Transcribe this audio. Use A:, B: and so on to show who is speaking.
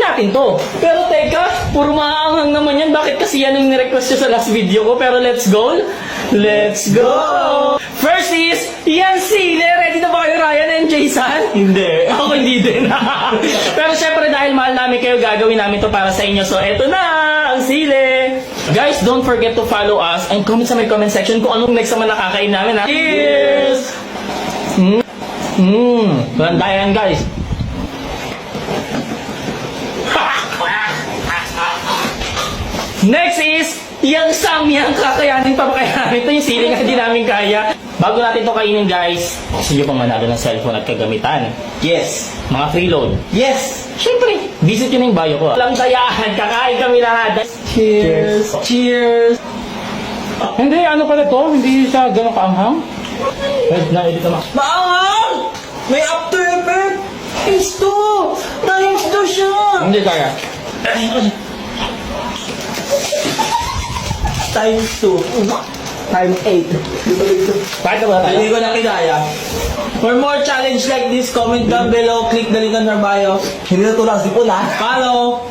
A: natin to. Pero teka, puro maaanghang naman yan. Bakit kasi yan ang nirequest nyo sa last video ko? Pero let's go! Let's go! First is, yan sile. Ready na ba kayo, Ryan and Jason?
B: Hindi.
A: Ako hindi din. Pero syempre dahil mahal namin kayo, gagawin namin to para sa inyo. So eto na, ang sile. Guys, don't forget to follow us and comment sa my comment section kung anong next naman nakakain namin. Ha? Cheers! Ganda yan, guys. Next is, yung samyang kakayanin pa ba kaya namin? Ito yung siling na hindi namin kaya. Bago natin ito kainin, guys, gusto nyo pang manalo ng cellphone at kagamitan.
B: Yes.
A: Mga freeload.
B: Yes.
A: Siyempre, visit nyo na yung bio ko. Walang dayaan, kakain kami lahat. Cheers!
B: Cheers.
A: Hindi, ano pala to? Hindi siya gano'ng kaanghang? Na-edit naman.
B: Maanghang! May after effect! Times 2! Times 2 siya!
A: Hindi kaya.
B: Times 2. Times 8.
A: Kahit na ba tayo?
B: Hindi ko na kinaya. For more challenge like this, comment down below, click the link on our bio. Hindi na tulang si Pula. Follow!